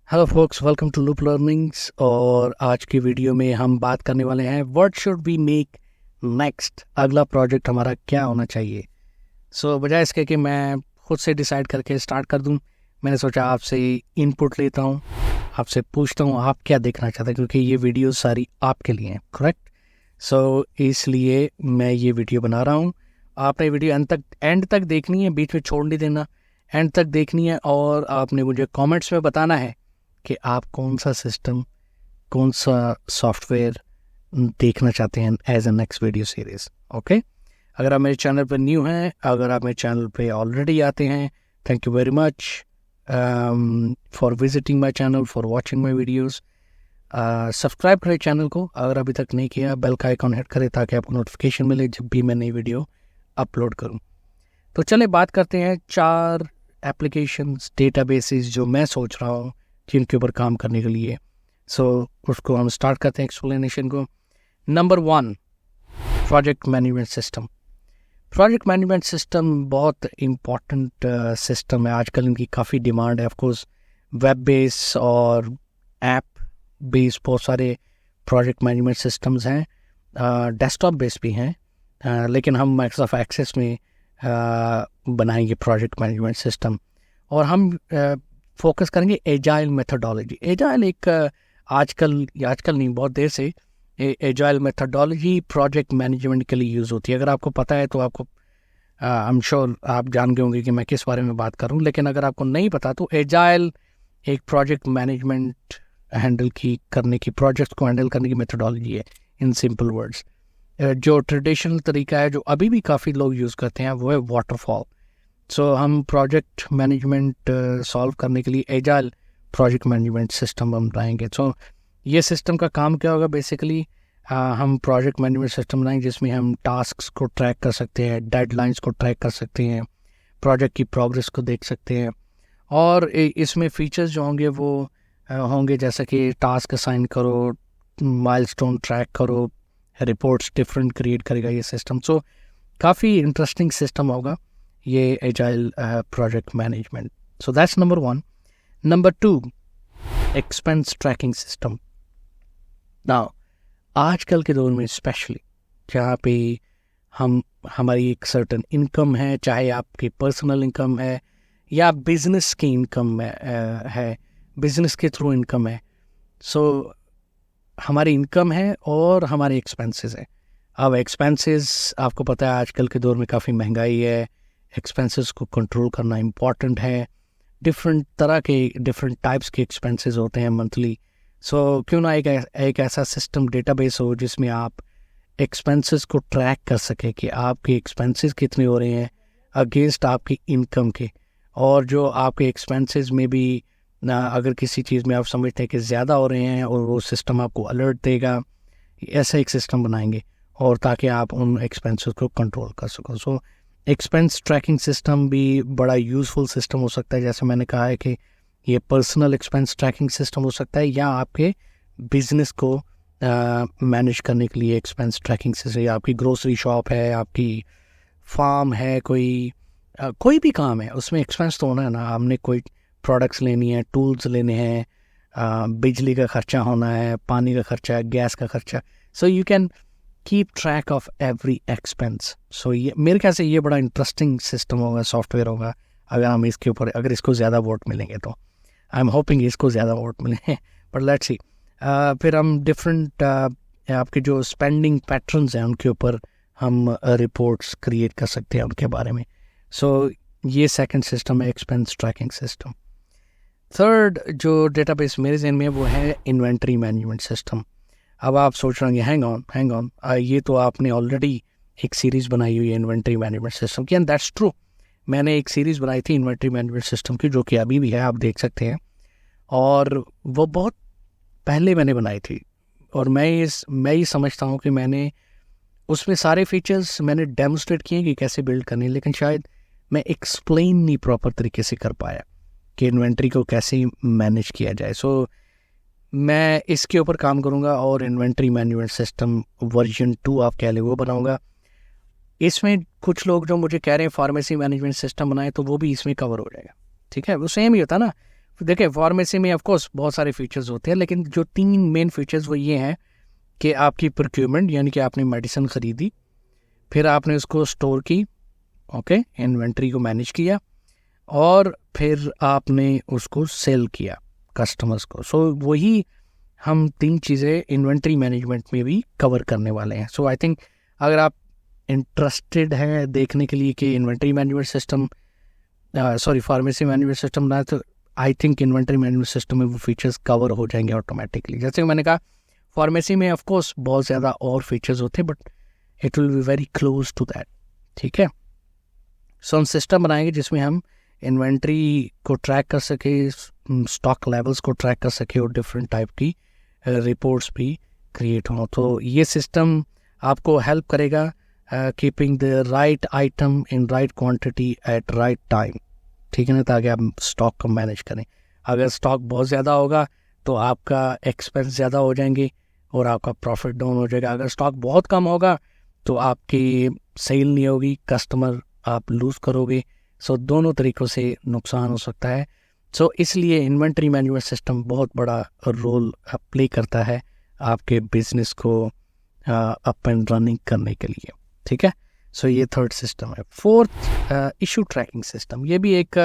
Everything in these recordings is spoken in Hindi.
Hello folks, welcome to Loop Learnings. और आज की वीडियो में हम बात करने वाले हैं what should we make next. अगला प्रोजेक्ट हमारा क्या होना चाहिए। बजाय इसके कि मैं खुद से डिसाइड करके स्टार्ट कर दूं, मैंने सोचा आपसे इनपुट लेता हूं, आपसे पूछता हूं आप क्या देखना चाहते हैं, क्योंकि ये वीडियो सारी आपके लिए हैं, करेक्ट। इसलिए मैं ये वीडियो बना रहा हूँ। आपने वीडियो एंड तक देखनी है, बीच में छोड़ नहीं देना, एंड तक देखनी है। और आपने मुझे कमेंट्स में बताना है कि आप कौन सा सिस्टम, कौन सा सॉफ्टवेयर देखना चाहते हैं as a next video series. Okay, अगर आप मेरे चैनल पर न्यू हैं, अगर आप मेरे चैनल पे ऑलरेडी आते हैं, thank you very much for visiting my channel, for watching my videos. Subscribe करें चैनल को अगर अभी तक नहीं किया, बेल का आइकॉन हिट करें ताकि आपको नोटिफिकेशन मिले जब भी मैं नई वीडियो अपलोड करूं। तो चलिए बात करते हैं 4 एप्लीकेशंस, डेटाबेसेस जो मैं सोच रहा हूँ जिनके ऊपर काम करने के लिए। उसको हम स्टार्ट करते हैं एक्सप्लेनेशन को। Number 1, project management system. Project management system बहुत इम्पॉर्टेंट सिस्टम है, आजकल इनकी काफ़ी डिमांड है। ऑफकोर्स वेब बेस और ऐप बेस बहुत सारे प्रोजेक्ट मैनेजमेंट सिस्टम्स हैं, डेस्कटॉप बेस भी हैं, लेकिन हम माइक्रोसॉफ्ट एक्सेस में बनाएंगे प्रोजेक्ट मैनेजमेंट सिस्टम। और हम फोकस करेंगे एजाइल मेथडोलॉजी। एजाइल एक आजकल नहीं, बहुत देर से एजाइल मेथडोलॉजी प्रोजेक्ट मैनेजमेंट के लिए यूज़ होती है। अगर आपको पता है तो आपको आई एम श्योर आप जान गए होंगे कि मैं किस बारे में बात करूं, लेकिन अगर आपको नहीं पता तो एजाइल एक प्रोजेक्ट मैनेजमेंट प्रोजेक्ट को हैंडल करने की मेथडोलॉजी है। इन सिंपल वर्ड्स, जो ट्रेडिशनल तरीका है जो अभी भी काफ़ी लोग यूज़ करते हैं वो है वाटरफॉल। हम प्रोजेक्ट मैनेजमेंट सॉल्व करने के लिए एजाइल प्रोजेक्ट मैनेजमेंट सिस्टम हम बनाएंगे। ये सिस्टम का काम क्या होगा बेसिकली, हम प्रोजेक्ट मैनेजमेंट सिस्टम बनाएंगे जिसमें हम टास्क्स को ट्रैक कर सकते हैं, डेडलाइंस को ट्रैक कर सकते हैं, प्रोजेक्ट की प्रोग्रेस को देख सकते हैं। और इसमें फीचर्स जो होंगे वो होंगे जैसे कि टास्क असाइन करो, माइलस्टोन ट्रैक करो, रिपोर्ट्स डिफरेंट क्रिएट करेगा ये सिस्टम। काफ़ी इंटरेस्टिंग सिस्टम होगा ये agile project management. That's number 1। Number 2, expense tracking system. Now आजकल के दौर में स्पेशली जहाँ पे हमारी एक सर्टन इनकम है, चाहे आपकी पर्सनल इनकम है या बिजनेस की इनकम है, बिजनेस के थ्रू इनकम है। हमारी इनकम है और हमारे एक्सपेंसेस है। अब एक्सपेंसेस आपको पता है आजकल के दौर में काफ़ी महंगाई है, एक्सपेंसेस को कंट्रोल करना इम्पॉर्टेंट है। डिफरेंट टाइप्स के एक्सपेंसेस होते हैं मंथली। क्यों ना एक ऐसा सिस्टम, डेटाबेस हो जिसमें आप एक्सपेंसेस को ट्रैक कर सके कि आपके एक्सपेंसेस कितने हो रहे हैं अगेंस्ट आपकी इनकम के। और जो आपके एक्सपेंसेस में भी अगर किसी चीज़ में आप समझते हैं कि ज़्यादा हो रहे हैं और वो सिस्टम आपको अलर्ट देगा, ऐसा एक सिस्टम बनाएंगे और ताकि आप उन एक्सपेंसेस को कंट्रोल कर सको। एक्सपेंस ट्रैकिंग सिस्टम भी बड़ा यूज़फुल सिस्टम हो सकता है। जैसे मैंने कहा है कि ये पर्सनल एक्सपेंस ट्रैकिंग सिस्टम हो सकता है या आपके बिजनेस को मैनेज करने के लिए एक्सपेंस ट्रैकिंग सिस्टम, या आपकी ग्रोसरी शॉप है, आपकी फार्म है, कोई भी काम है, उसमें एक्सपेंस तो होना है ना। हमने कोई प्रोडक्ट्स लेनी है, टूल्स लेने हैं, बिजली का खर्चा होना है, पानी का खर्चा, गैस का खर्चा। You can keep track of every expense. ये मेरे ख्याल से ये बड़ा इंटरेस्टिंग सिस्टम होगा, सॉफ्टवेयर होगा। अगर इसको ज़्यादा वोट मिलेंगे तो आई एम होपिंग इसको ज़्यादा वोट मिले, बट लेट्स सी। फिर हम डिफरेंट आपके जो स्पेंडिंग पैटर्न्स हैं उनके ऊपर हम रिपोर्ट्स क्रिएट कर सकते हैं उनके बारे में। ये सेकंड सिस्टम है, एक्सपेंस ट्रैकिंग सिस्टम। थर्ड जो डेटाबेस मेरे ज़हन में है वो है इन्वेंट्री मैनेजमेंट सिस्टम। अब आप सोच रहे हैं हैंग ऑन, ये तो आपने ऑलरेडी एक सीरीज़ बनाई हुई है इन्वेंट्री मैनेजमेंट सिस्टम की, एंड दैट्स ट्रू। मैंने एक सीरीज़ बनाई थी इन्वेंट्री मैनेजमेंट सिस्टम की जो कि अभी भी है, आप देख सकते हैं। और वो बहुत पहले मैंने बनाई थी और मैं ये समझता हूँ कि मैंने उसमें सारे फीचर्स मैंने डेमोस्ट्रेट किए कि कैसे बिल्ड करने, लेकिन शायद मैं एक्सप्लेन नहीं प्रॉपर तरीके से कर पाया कि इन्वेंट्री को कैसे मैनेज किया जाए। मैं इसके ऊपर काम करूँगा और इन्वेंट्री मैनेजमेंट सिस्टम वर्जन 2 आप कह लें वो बनाऊँगा। इसमें कुछ लोग जो मुझे कह रहे हैं फार्मेसी मैनेजमेंट सिस्टम बनाए, तो वो भी इसमें कवर हो जाएगा। ठीक है, वो सेम ही होता ना, देखिए फार्मेसी में ऑफकोर्स बहुत सारे फीचर्स होते हैं, लेकिन जो 3 मेन फीचर्स वो ये हैं कि आपकी प्रोक्योरमेंट, यानी कि आपने मेडिसिन ख़रीदी, फिर आपने उसको स्टोर की, ओके, इन्वेंट्री को मैनेज किया, और फिर आपने उसको सेल किया कस्टमर्स को। सो वही हम 3 चीज़ें इन्वेंट्री मैनेजमेंट में भी कवर करने वाले हैं। सो आई थिंक अगर आप इंटरेस्टेड हैं देखने के लिए कि inventory management system pharmacy management system ना, तो I think inventory management system में वो फीचर्स कवर हो जाएंगे ऑटोमेटिकली। जैसे मैंने कहा फार्मेसी में ऑफ कोर्स बहुत ज़्यादा और फीचर्स होते हैं, but it will be very close to that, ठीक है। सो हम सिस्टम बनाएंगे जिसमें हम इन्वेंट्री को ट्रैक कर सके, स्टॉक लेवल्स को ट्रैक कर सके, और डिफरेंट टाइप की रिपोर्ट्स भी क्रिएट हों। तो ये सिस्टम आपको हेल्प करेगा keeping the right item in right quantity eight right time, ठीक है ना, ताकि आप स्टॉक को मैनेज करें। अगर स्टॉक बहुत ज़्यादा होगा तो आपका एक्सपेंस ज़्यादा हो जाएंगे और आपका प्रॉफिट डाउन हो जाएगा। अगर स्टॉक बहुत कम होगा तो आपकी सेल नहीं होगी, कस्टमर आप लूज़ करोगे। सो दोनों तरीक़ों से नुकसान हो सकता है। सो इसलिए इन्वेंट्री मैनेजमेंट सिस्टम बहुत बड़ा रोल प्ले करता है आपके बिजनेस को अप एंड रनिंग करने के लिए, ठीक है। सो ये थर्ड सिस्टम है। फोर्थ इशू ट्रैकिंग सिस्टम, ये भी एक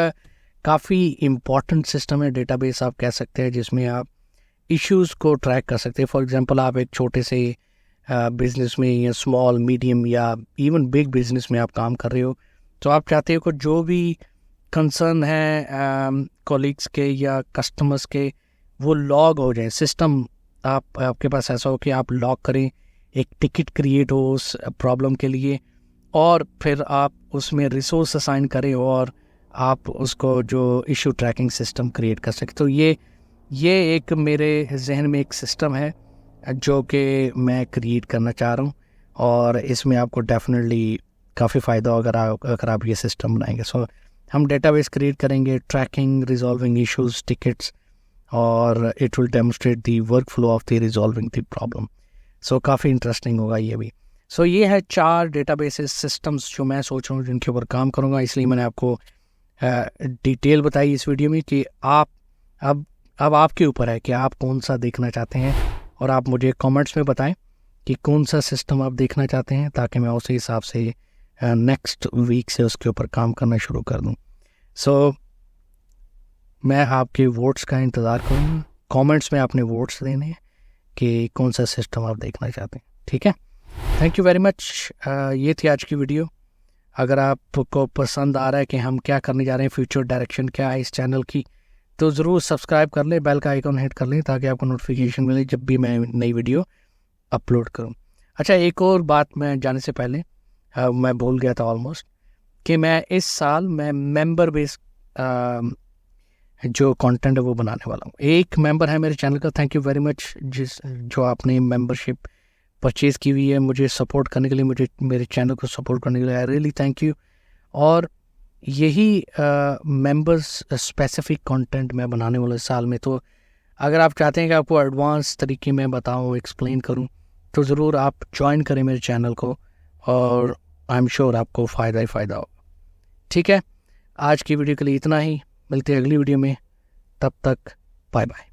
काफ़ी इम्पॉर्टेंट सिस्टम है, डेटाबेस आप कह सकते हैं, जिसमें आप इश्यूज़ को ट्रैक कर सकते हैं। फॉर एग्जांपल आप एक छोटे से बिजनेस में या स्मॉल मीडियम या इवन बिग बिजनेस में आप काम कर रहे हो, तो आप चाहते हो कि जो भी कंसर्न है कॉलीग्स के या कस्टमर्स के वो लॉग हो जाए। सिस्टम आपके पास ऐसा हो कि आप लॉग करें, एक टिकट क्रिएट हो उस प्रॉब्लम के लिए, और फिर आप उसमें रिसोर्स असाइन करें और आप उसको जो इशू ट्रैकिंग सिस्टम क्रिएट कर सकते। तो ये एक मेरे जहन में एक सिस्टम है जो कि मैं क्रिएट करना चाह रहा हूँ, और इसमें आपको डेफिनेटली काफ़ी फ़ायदा होगा अगर आप ये सिस्टम बनाएंगे। सो हम डेटाबेस क्रिएट करेंगे, ट्रैकिंग, रिजॉल्विंग इश्यूज, टिकट्स, और it will demonstrate the workflow of the resolving the problem. So काफ़ी इंटरेस्टिंग होगा ये भी। सो ये है 4 डेटाबेसेस सिस्टम्स जो मैं सोच रहा हूँ जिनके ऊपर काम करूँगा। इसलिए मैंने आपको डिटेल बताई इस वीडियो में कि आप अब आपके ऊपर है कि आप कौन सा देखना चाहते हैं, और आप मुझे कमेंट्स में बताएं कि कौन सा सिस्टम आप देखना चाहते हैं, ताकि मैं उसी हिसाब से नेक्स्ट वीक से उसके ऊपर काम करना शुरू कर दूं। सो मैं आपके वोट्स का इंतज़ार करूँगा। कमेंट्स में आपने वोट्स देने हैं कि कौन सा सिस्टम आप देखना चाहते हैं, ठीक है। Thank you very much. ये थी आज की वीडियो। अगर आपको पसंद आ रहा है कि हम क्या करने जा रहे हैं, फ्यूचर डायरेक्शन क्या है इस चैनल की, तो ज़रूर सब्सक्राइब कर लें, बेल का आइकॉन हिट कर लें, ताकि आपको नोटिफिकेशन मिले जब भी मैं नई वीडियो अपलोड करूं। अच्छा, एक और बात मैं जाने से पहले मैं भूल गया था ऑलमोस्ट, कि मैं इस साल मेंबर बेस जो कंटेंट है वो बनाने वाला हूँ। एक मेंबर है मेरे चैनल का, थैंक यू वेरी मच, जो आपने मेंबरशिप परचेज़ की हुई है मुझे सपोर्ट करने के लिए, मुझे मेरे चैनल को सपोर्ट करने के लिए, आई रियली थैंक यू। और यही मेंबर्स स्पेसिफिक कंटेंट मैं बनाने वाला इस साल में। तो अगर आप चाहते हैं कि आपको एडवांस तरीके में बताऊं, एक्सप्लेन करूं, तो ज़रूर आप ज्वाइन करें मेरे चैनल को, और आई एम श्योर आपको फ़ायदा ही फ़ायदा होगा, ठीक है। आज की वीडियो के लिए इतना ही, मिलते हैं अगली वीडियो में, तब तक बाय बाय।